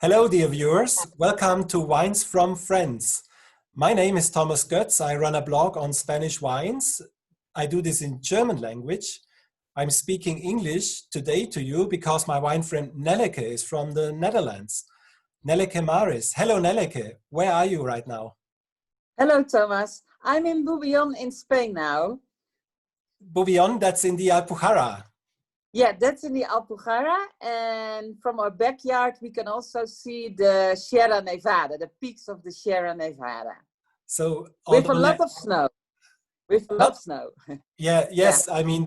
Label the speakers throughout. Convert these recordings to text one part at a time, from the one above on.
Speaker 1: Hello, dear viewers. Welcome to Wines from Friends. My name is Thomas Götz. I run a blog on Spanish wines. I do this in German language. I'm speaking English today to you because my wine friend Nelleke is from the Netherlands. Nelleke Maris. Hello, Nelleke. Where are you right now?
Speaker 2: Hello, Thomas. I'm in Bouillon in Spain now.
Speaker 1: Bouillon, that's in the Alpujarra.
Speaker 2: Yeah, that's in the Alpujarra, and from our backyard we can also see the Sierra Nevada, the peaks of the Sierra Nevada.
Speaker 1: So,
Speaker 2: with a lot of snow. With a lot of snow.
Speaker 1: Yeah, yes. Yeah. I mean,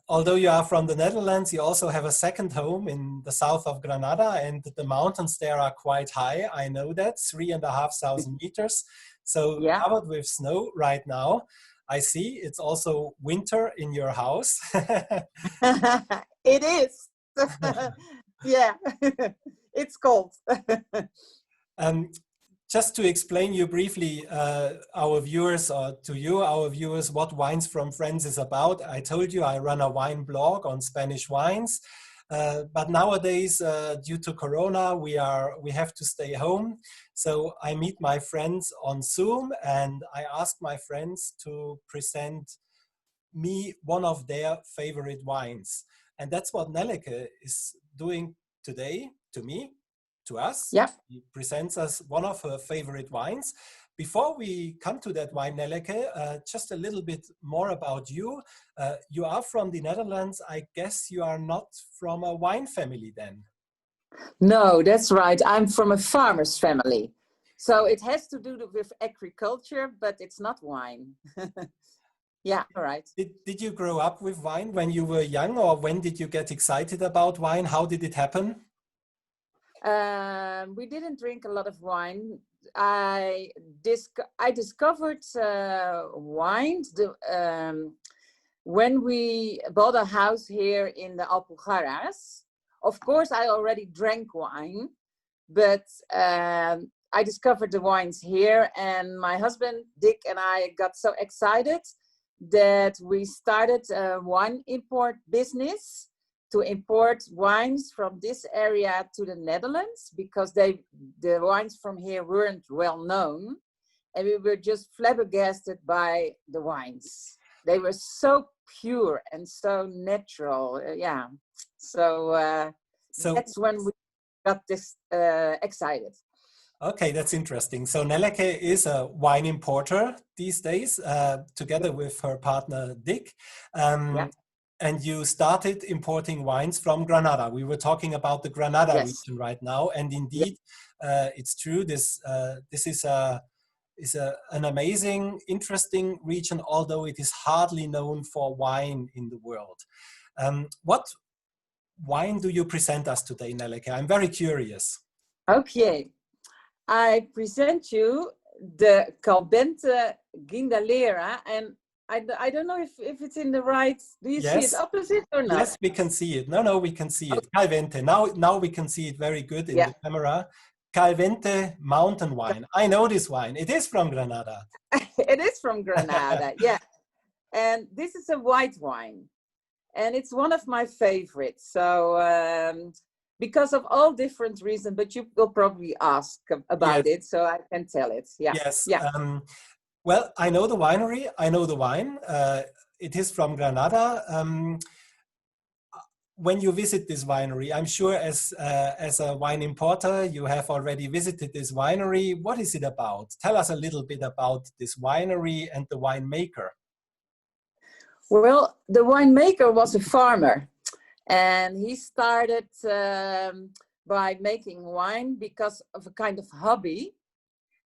Speaker 1: although you are from the Netherlands, you also have a second home in the south of Granada, and the mountains there are quite high. I know that, 3,500 meters. So
Speaker 2: yeah.
Speaker 1: Covered with snow right now. I see it's also winter in your house.
Speaker 2: It is. Yeah, it's cold.
Speaker 1: Just to explain you briefly, our viewers, what Wines from Friends is about. I told you I run a wine blog on Spanish wines, but nowadays, due to Corona, we have to stay home. So I meet my friends on Zoom, and I ask my friends to present me one of their favorite wines, and that's what Nelleke is doing today to me. To us.
Speaker 2: Yep.
Speaker 1: He presents us one of her favorite wines. Before we come to that wine, Nelleke, just a little bit more about you. You are from the Netherlands. I guess you are not from a wine family then.
Speaker 2: No, that's right. I'm from a farmer's family. So it has to do with agriculture, but it's not wine. Yeah, all right.
Speaker 1: Did you grow up with wine when you were young, or when did you get excited about wine? How did it happen?
Speaker 2: We didn't drink a lot of wine. I discovered wine when we bought a house here in the Alpujarras. Of course, I already drank wine, but I discovered the wines here, and my husband Dick and I got so excited that we started a wine import business to import wines from this area to the Netherlands, because the wines from here weren't well known, and we were just flabbergasted by the wines. They were so pure and so natural. Yeah, so that's when we got this excited.
Speaker 1: Okay, that's interesting. So Nelleke is a wine importer these days, together with her partner Dick.
Speaker 2: Yeah.
Speaker 1: And you started importing wines from Granada. We were talking about the Granada region right now, and indeed, it's true. This is an amazing, interesting region, although it is hardly known for wine in the world. What wine do you present us today, Nelleke? I'm very curious.
Speaker 2: Okay, I present you the Calvente Guindalera, and I don't know if it's in the right. Do you see it opposite or not?
Speaker 1: Yes, we can see it. No, we can see it. Calvente. Now we can see it very good in the camera. Calvente Mountain Wine. I know this wine. It is from Granada.
Speaker 2: It is from Granada, yeah. And this is a white wine, and it's one of my favorites. So because of all different reasons, but you will probably ask about it, so I can tell it. Yeah.
Speaker 1: Yes.
Speaker 2: Yeah.
Speaker 1: Well, I know the winery, I know the wine. It is from Granada. When you visit this winery, I'm sure as a wine importer, you have already visited this winery. What is it about? Tell us a little bit about this winery and the winemaker.
Speaker 2: Well, the winemaker was a farmer, and he started by making wine because of a kind of hobby.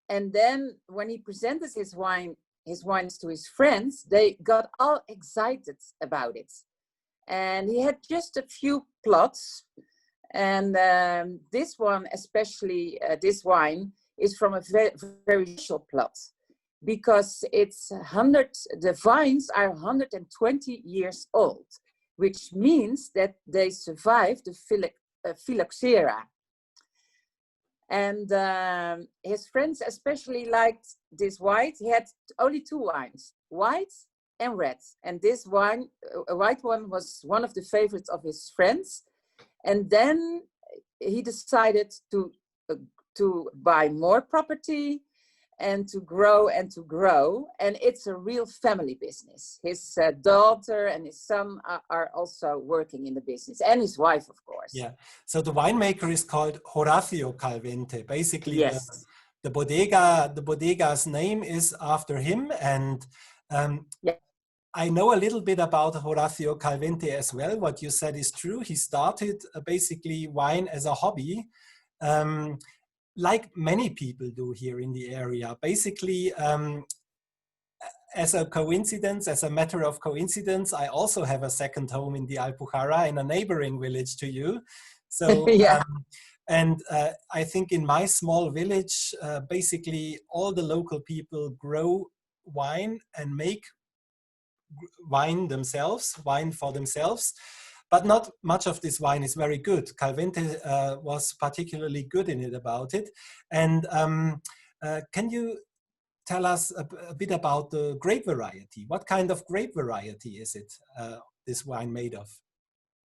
Speaker 2: And then when he presented his wines to his friends, they got all excited about it. And he had just a few plots. And this one, especially this wine, is from a very, very special plot, because the vines are 120 years old, which means that they survived the phylloxera. And his friends especially liked this white. He had only two wines, white and red. And this wine, a white one, was one of the favorites of his friends. And then he decided to buy more property and to grow and to grow. And it's a real family business. His daughter and his son are also working in the business, and his wife, of course.
Speaker 1: Yeah. So the winemaker is called Horacio Calvente. Basically,
Speaker 2: Yes.
Speaker 1: the bodega's name is after him. And
Speaker 2: Yeah.
Speaker 1: I know a little bit about Horacio Calvente as well. What you said is true. He started basically wine as a hobby. Like many people do here in the area. Basically, as a coincidence, as a matter of coincidence, I also have a second home in the Alpujarra, in a neighboring village to you. So,
Speaker 2: Yeah.
Speaker 1: I think in my small village, basically all the local people grow wine and make wine for themselves. But not much of this wine is very good. Calvente was particularly good in it about it. And can you tell us a bit about the grape variety? What kind of grape variety is it, this wine made of?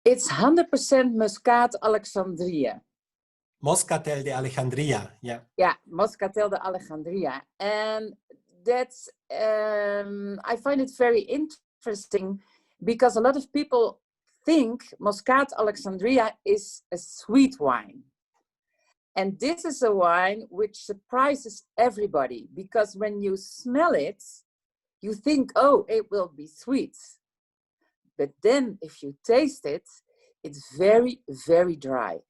Speaker 2: It's 100% Muscat Alexandria.
Speaker 1: Moscatel de Alejandria, yeah.
Speaker 2: Yeah, Moscatel de Alejandria. And that's, I find it very interesting because a lot of people think Muscat Alexandria is a sweet wine. And this is a wine which surprises everybody because when you smell it, you think, oh, it will be sweet. But then if you taste it, it's very, very dry.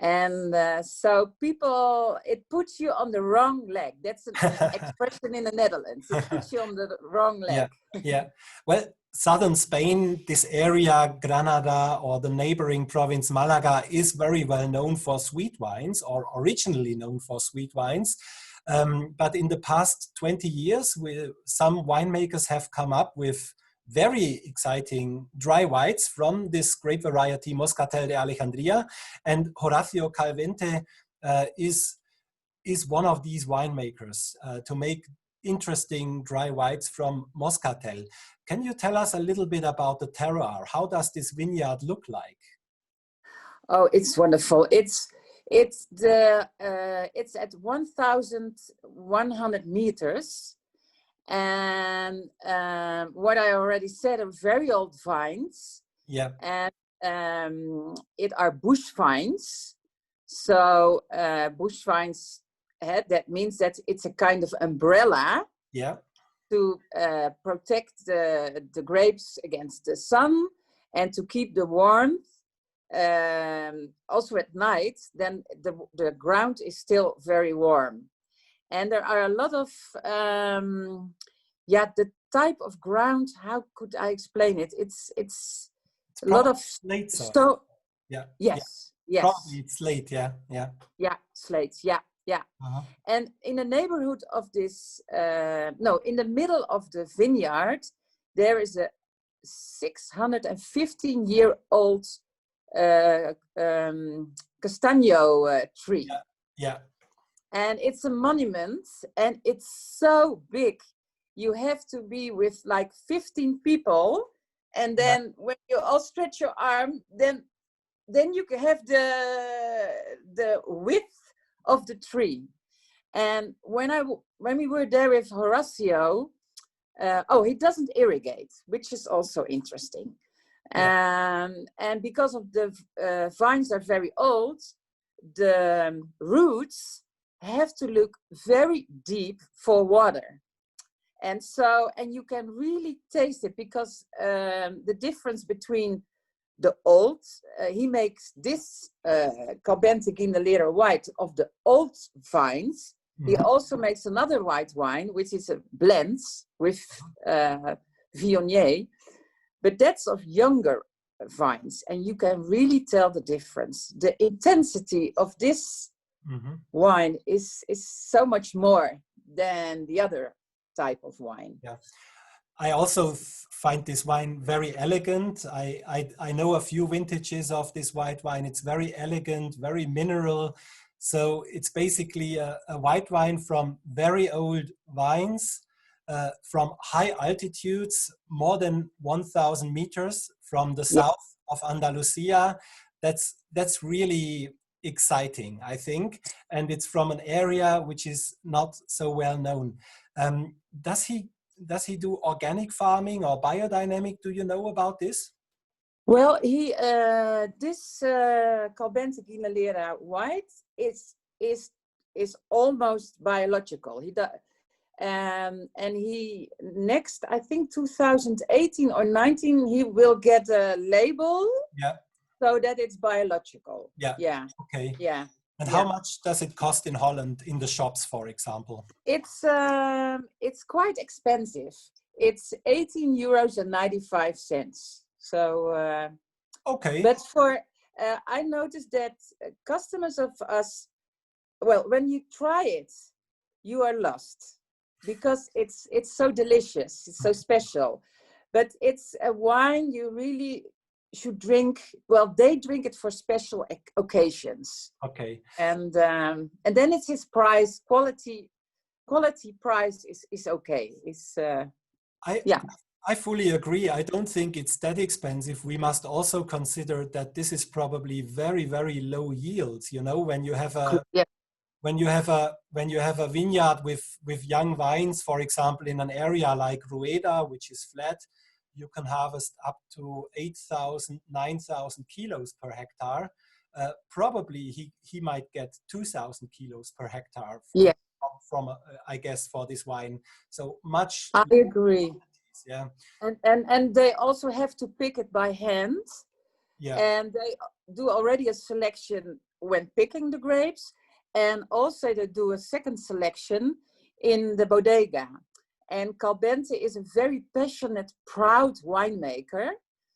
Speaker 2: And so people, it puts you on the wrong leg. That's an expression in the Netherlands. It puts you on the wrong leg.
Speaker 1: Yeah, yeah. Well, southern Spain, this area, Granada, or the neighboring province Malaga, is very well known for sweet wines, or originally known for sweet wines. But in the past 20 years, some winemakers have come up with very exciting dry whites from this grape variety Moscatel de Alejandria, and Horacio Calvente is one of these winemakers to make interesting dry whites from Moscatel. Can you tell us a little bit about the terroir? How does this vineyard look like?
Speaker 2: Oh, it's wonderful. It's at 1,100 meters. And what I already said are very old vines.
Speaker 1: Yeah.
Speaker 2: And it are bush vines. So bush vines, that means that it's a kind of umbrella.
Speaker 1: Yeah.
Speaker 2: To protect the grapes against the sun and to keep the warmth. Also at night, then the ground is still very warm. And there are a lot of, the type of ground, how could I explain it? It's a lot of
Speaker 1: slate soil.
Speaker 2: So,
Speaker 1: yeah.
Speaker 2: Yes,
Speaker 1: yeah.
Speaker 2: yes.
Speaker 1: Probably it's slate, yeah.
Speaker 2: Yeah, slates, yeah. Uh-huh. And in the neighborhood of this, in the middle of the vineyard, there is a 615-year-old castaño tree.
Speaker 1: Yeah.
Speaker 2: And it's a monument, and it's so big. You have to be with like 15 people, and then when you all stretch your arm, then you can have the width of the tree. And when we were there with Horacio, he doesn't irrigate, which is also interesting. Yeah. And because of the vines are very old, the roots have to look very deep for water. And you can really taste it because the difference between the old, he makes this Calvente Guindalera white of the old vines. Mm-hmm. He also makes another white wine, which is a blend with Viognier, but that's of younger vines. And you can really tell the difference. The intensity of this wine is so much more than the other type of wine.
Speaker 1: Yeah. I also find this wine very elegant. I know a few vintages of this white wine. It's very elegant, very mineral. So it's basically a white wine from very old vines, from high altitudes, more than 1,000 meters from the south of Andalucia, that's really exciting, I think, and it's from an area which is not so well known. Does he do organic farming or biodynamic? Do you know about this?
Speaker 2: Well, this Calvente Guindalera white is almost biological. And he next, I think 2018 or 19, he will get a label.
Speaker 1: Yeah.
Speaker 2: So that it's biological.
Speaker 1: Yeah.
Speaker 2: Yeah.
Speaker 1: Okay.
Speaker 2: Yeah.
Speaker 1: And how much does it cost in Holland in the shops, for example?
Speaker 2: It's quite expensive. It's 18 euros and 95 cents. So
Speaker 1: okay.
Speaker 2: But for I noticed that customers of us, well, when you try it, you are lost because it's so delicious. It's so special. But it's a wine you really should drink. Well, they drink it for special occasions.
Speaker 1: Okay.
Speaker 2: And then it's his price. Quality price is okay. It's
Speaker 1: I fully agree. I don't think it's that expensive. We must also consider that this is probably very, very low yields. You know, when you have a when you have a vineyard with young vines, for example, in an area like Rueda, which is flat, you can harvest up to 8,000, 9,000 kilos per hectare. Probably he might get 2,000 kilos per hectare from I guess, for this wine. So much.
Speaker 2: I agree.
Speaker 1: Yeah.
Speaker 2: And they also have to pick it by hand.
Speaker 1: Yeah.
Speaker 2: And they do already a selection when picking the grapes. And also they do a second selection in the bodega. And Calvente is a very passionate, proud winemaker.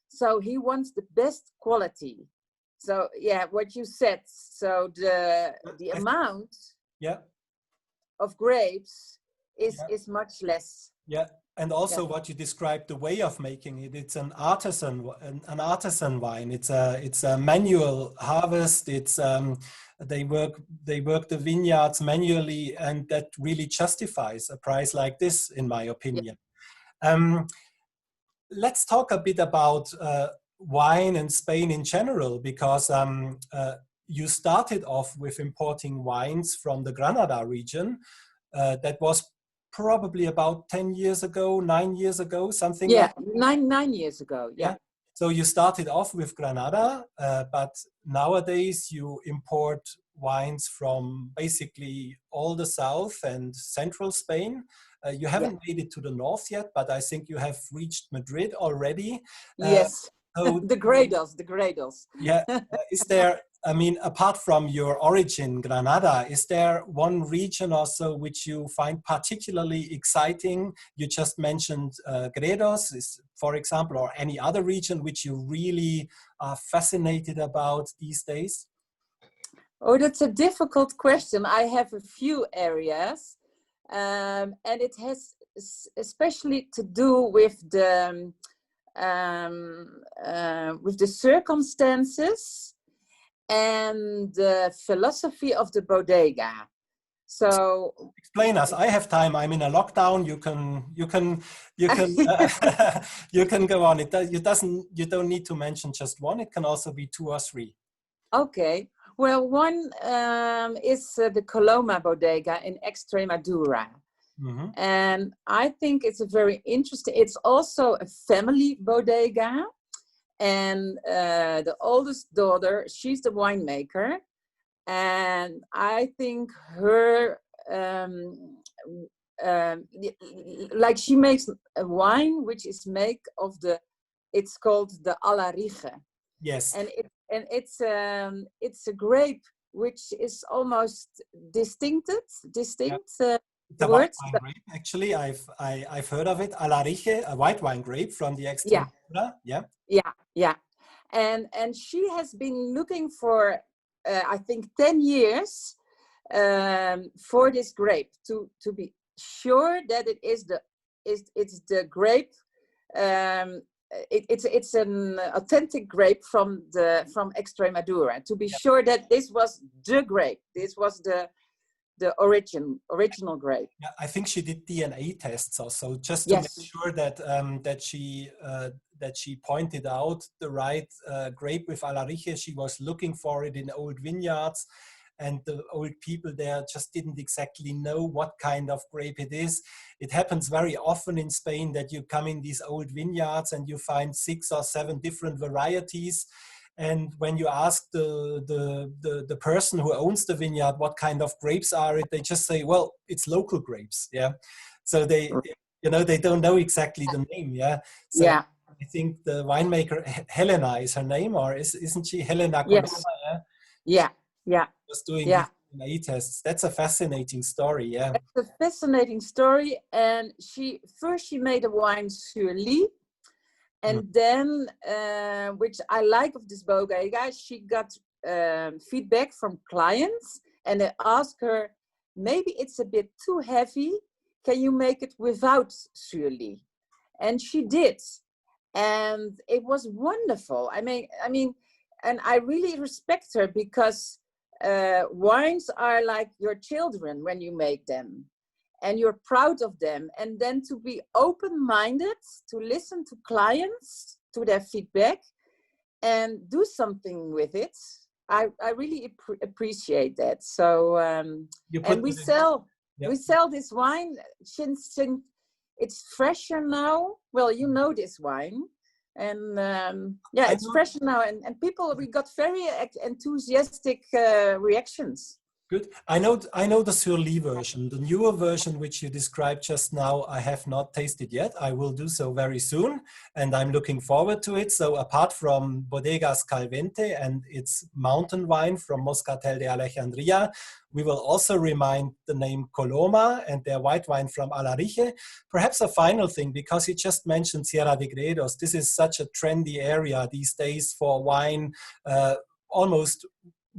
Speaker 2: So he wants the best quality. So yeah, what you said. So the amount of grapes is much less.
Speaker 1: Yeah. And also what you described, the way of making it, it's an artisan wine. It's a manual harvest. It's they work the vineyards manually, and that really justifies a price like this, in my opinion. Let's talk a bit about wine and Spain in general, because you started off with importing wines from the Granada region. That was probably about 10 years ago, 9 years ago, something like that.
Speaker 2: 9 years ago, yeah.
Speaker 1: So you started off with Granada, but nowadays you import wines from basically all the south and central Spain. You haven't made it to the north yet, but I think you have reached Madrid already.
Speaker 2: Yes,
Speaker 1: so
Speaker 2: the Gredos.
Speaker 1: Yeah, is there, I mean, apart from your origin, Granada, is there one region also which you find particularly exciting? You just mentioned Gredos, for example, or any other region which you really are fascinated about these days?
Speaker 2: Oh, that's a difficult question. I have a few areas, and it has especially to do with the circumstances and the philosophy of the bodega. So
Speaker 1: explain us. I have time. I'm in a lockdown. You can you can go on. You don't need to mention just one. It can also be 2 or 3.
Speaker 2: Okay. Well, one is the Coloma bodega in Estremadura. Mm-hmm. And I think it's a very interesting, it's also a family bodega. And the oldest daughter, she's the winemaker. And I think her, like she makes a wine which is made of it's called the Alarige.
Speaker 1: Yes.
Speaker 2: And it's a grape which is almost distinct. Yeah.
Speaker 1: The white wine grape, actually, I've heard of it. Alarige, a white wine grape from the Estremadura.
Speaker 2: Yeah. And she has been looking for I think 10 years for this grape to be sure that it's the grape. It's an authentic grape from Estremadura, to be sure that this was the grape. This was the original grape.
Speaker 1: Yeah, I think she did DNA tests also, just to make sure that that she pointed out the right grape with Alarije. She was looking for it in old vineyards, and the old people there just didn't exactly know what kind of grape it is. It happens very often in Spain that you come in these old vineyards and you find 6 or 7 different varieties. And when you ask the person who owns the vineyard what kind of grapes are it, they just say, well, it's local grapes. Yeah. So they, you know, they don't know exactly the name. Yeah. So
Speaker 2: Yeah.
Speaker 1: I think the winemaker, Helena is her name, or isn't she? Helena Coloma,
Speaker 2: Yes.
Speaker 1: yeah?
Speaker 2: Yeah. Yeah.
Speaker 1: Was doing
Speaker 2: Yeah.
Speaker 1: these DNA tests. That's a fascinating story. Yeah.
Speaker 2: It's a fascinating story. And she made a wine sur lie. And then, which I like of this bodega, she got feedback from clients, and they asked her, maybe it's a bit too heavy. Can you make it without sur lie? And she did, and it was wonderful. I mean, and I really respect her, because wines are like your children when you make them, and you're proud of them. And then to be open-minded, to listen to clients, to their feedback, and do something with it. I really appreciate that. So, and we sell this wine since it's fresher now. Well, you know this wine. And yeah, it's fresher now. And people, we got very enthusiastic reactions.
Speaker 1: Good. I know the sur lie version. The newer version, which you described just now, I have not tasted yet. I will do so very soon, and I'm looking forward to it. So apart from Bodegas Calvente and its mountain wine from Moscatel de Alejandria, we will also remind the name Coloma and their white wine from Alarije. Perhaps a final thing, because you just mentioned Sierra de Gredos. This is such a trendy area these days for wine, almost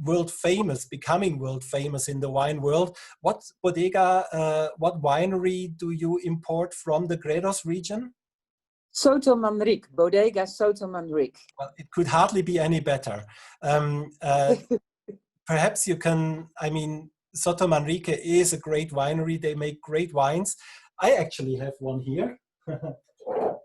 Speaker 1: world famous, becoming world famous in the wine world. What bodega, what winery do you import from the Gredos region?
Speaker 2: Soto Manrique, Bodega Soto Manrique.
Speaker 1: Well, it could hardly be any better. Perhaps you can, I mean, Soto Manrique is a great winery. They make great wines. I actually have one here.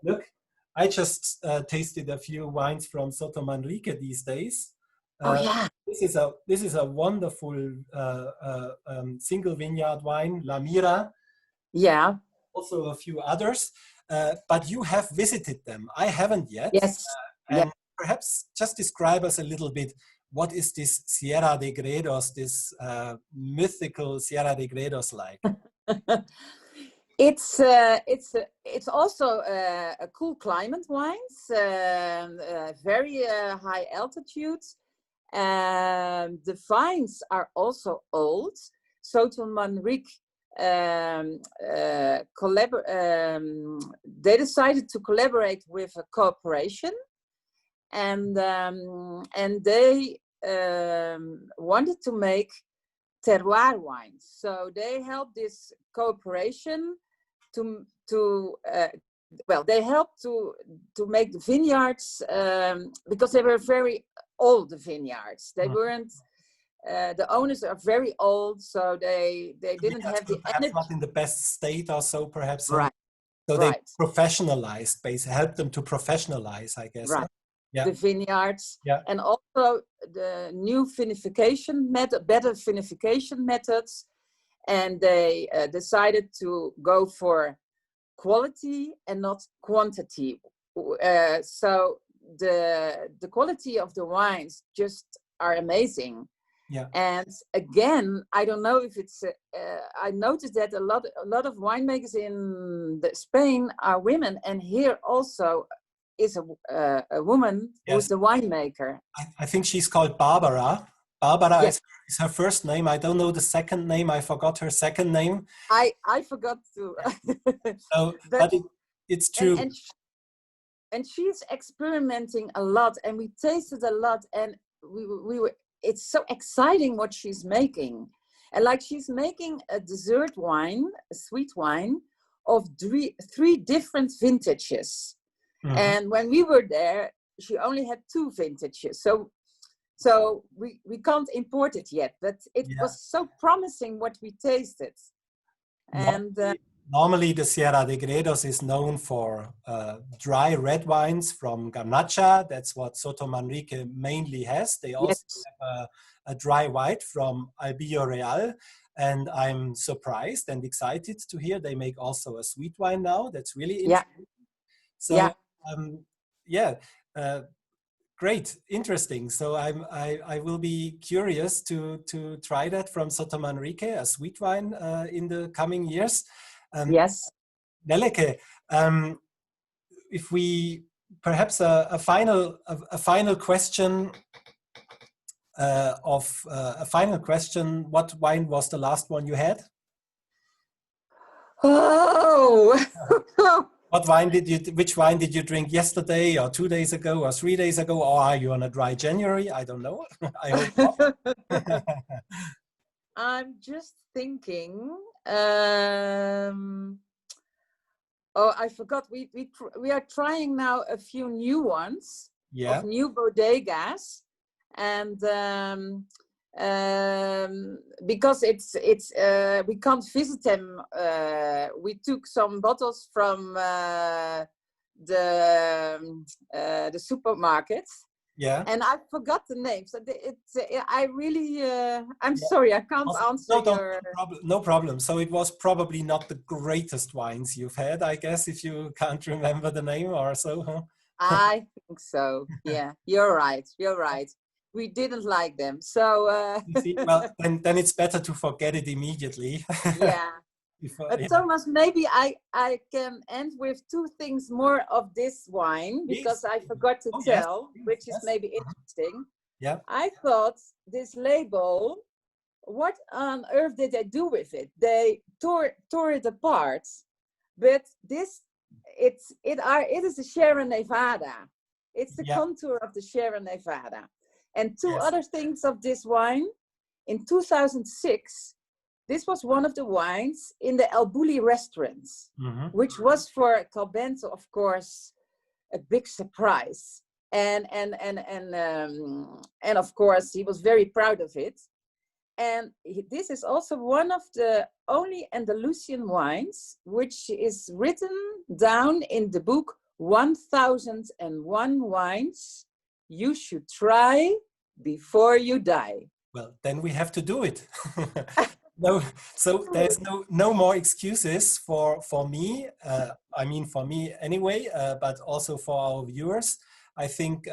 Speaker 1: Look, I just tasted a few wines from Soto Manrique these days.
Speaker 2: Oh yeah.
Speaker 1: This is a wonderful single vineyard wine, La Mira.
Speaker 2: Yeah.
Speaker 1: Also a few others, but you have visited them. I haven't yet.
Speaker 2: Yes.
Speaker 1: And perhaps just describe us a little bit. What is this Sierra de Gredos, this mythical Sierra de Gredos like?
Speaker 2: It's also a cool climate wines, very high altitude. The vines are also old. Soto Manrique they decided to collaborate with a corporation, and they wanted to make terroir wines. So they helped this corporation they helped to make the vineyards, because they were very old vineyards. They weren't, the owners are very old, so they didn't have the energy.
Speaker 1: Not in the best state or so, perhaps.
Speaker 2: Right.
Speaker 1: So they professionalized, basically helped them to professionalize, I guess.
Speaker 2: Right.
Speaker 1: Yeah.
Speaker 2: The vineyards, and also the new better vinification methods, and they decided to go for quality and not quantity. So the quality of the wines just are amazing. Yeah. And again, I don't know if it's. I noticed that a lot of winemakers in Spain are women, and here also is a woman who's the winemaker.
Speaker 1: I think she's called Barbara. Barbara is her first name. I don't know the second name. I forgot her second name.
Speaker 2: I forgot to.
Speaker 1: So, but it's true.
Speaker 2: And she's experimenting a lot, and we tasted a lot, and we were. It's so exciting what she's making, and like she's making a dessert wine, a sweet wine of three different vintages. Mm-hmm. And when we were there, she only had 2 vintages. So we can't import it yet, but it was so promising what we tasted. And
Speaker 1: Normally, the Sierra de Gredos is known for dry red wines from Garnacha. That's what Soto Manrique mainly has. They also
Speaker 2: Yes.
Speaker 1: have a dry white from Albio Real. And I'm surprised and excited to hear they make also a sweet wine now. That's really
Speaker 2: Yeah.
Speaker 1: interesting. So,
Speaker 2: Yeah.
Speaker 1: Yeah, great, interesting. So I will be curious to try that from Soto Manrique, a sweet wine in the coming years.
Speaker 2: Yes.
Speaker 1: Nelleke, if we perhaps a final question a final question. What wine was the last one you had?
Speaker 2: Oh.
Speaker 1: Which wine did you drink yesterday or 2 days ago or 3 days ago? Or are you on a dry January? I don't know. I hope not.
Speaker 2: I'm just thinking. Oh, I forgot. We are trying now a few new ones of new bodegas, and because it's we can't visit them. We took some bottles from the supermarkets.
Speaker 1: Yeah.
Speaker 2: And I forgot the names. I really, I'm sorry, I can't answer your...
Speaker 1: No problem. So it was probably not the greatest wines you've had, I guess, if you can't remember the name or so. Huh?
Speaker 2: I think so. Yeah, you're right. You're right. We didn't like them. So...
Speaker 1: See, well, then it's better to forget it immediately.
Speaker 2: Yeah. Thomas, maybe I can end with two things more of this wine, because I forgot to tell, which is maybe interesting.
Speaker 1: Yeah.
Speaker 2: I thought this label, what on earth did they do with it? They tore it apart, but it is the Sierra Nevada. It's the contour of the Sierra Nevada. And two other things of this wine. In 2006, this was one of the wines in the El Bulli restaurants, which was for Calvente, of course, a big surprise. And of course, he was very proud of it. And this is also one of the only Andalusian wines which is written down in the book 1001 Wines You Should Try Before You Die.
Speaker 1: Well, then we have to do it. No, so there's no more excuses for me. I mean, for me anyway, but also for our viewers. I think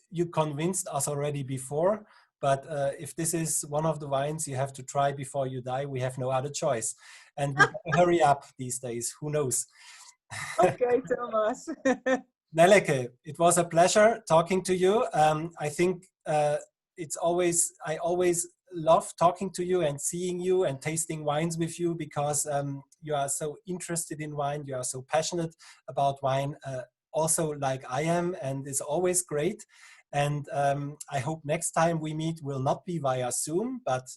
Speaker 1: you convinced us already before, but if this is one of the wines you have to try before you die, we have no other choice. And we hurry up these days, who knows?
Speaker 2: Okay, Thomas.
Speaker 1: Nelleke, it was a pleasure talking to you. I think I always love talking to you and seeing you and tasting wines with you, because you are so interested in wine, you are so passionate about wine, also like I am, and it's always great. And I hope next time we meet will not be via Zoom, but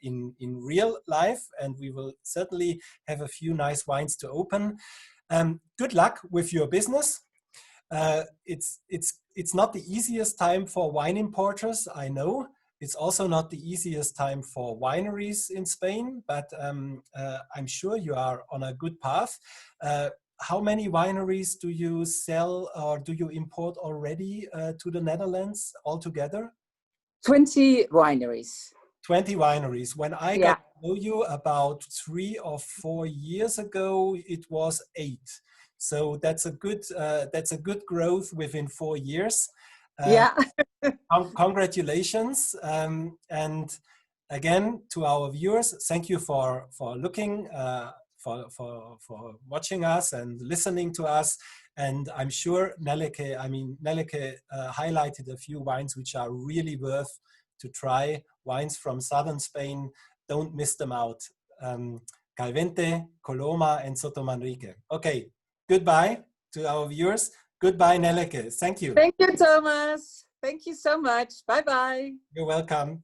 Speaker 1: in real life, and we will certainly have a few nice wines to open. Good luck with your business. It's not the easiest time for wine importers, I know. It's also not the easiest time for wineries in Spain, but I'm sure you are on a good path. How many wineries do you sell or do you import already to the Netherlands altogether?
Speaker 2: 20 wineries.
Speaker 1: 20 wineries. When I got to know you about 3 or 4 years ago, it was 8. So that's a good growth within 4 years. Congratulations. And again, to our viewers, thank you for looking, for watching us and listening to us. And I'm sure Nelleke highlighted a few wines which are really worth to try. Wines from southern Spain, don't miss them out. Calvente, Coloma, and Soto Manrique. Okay, goodbye to our viewers. Goodbye, Nelleke. Thank you.
Speaker 2: Thank you, Thomas. Thank you so much. Bye-bye.
Speaker 1: You're welcome.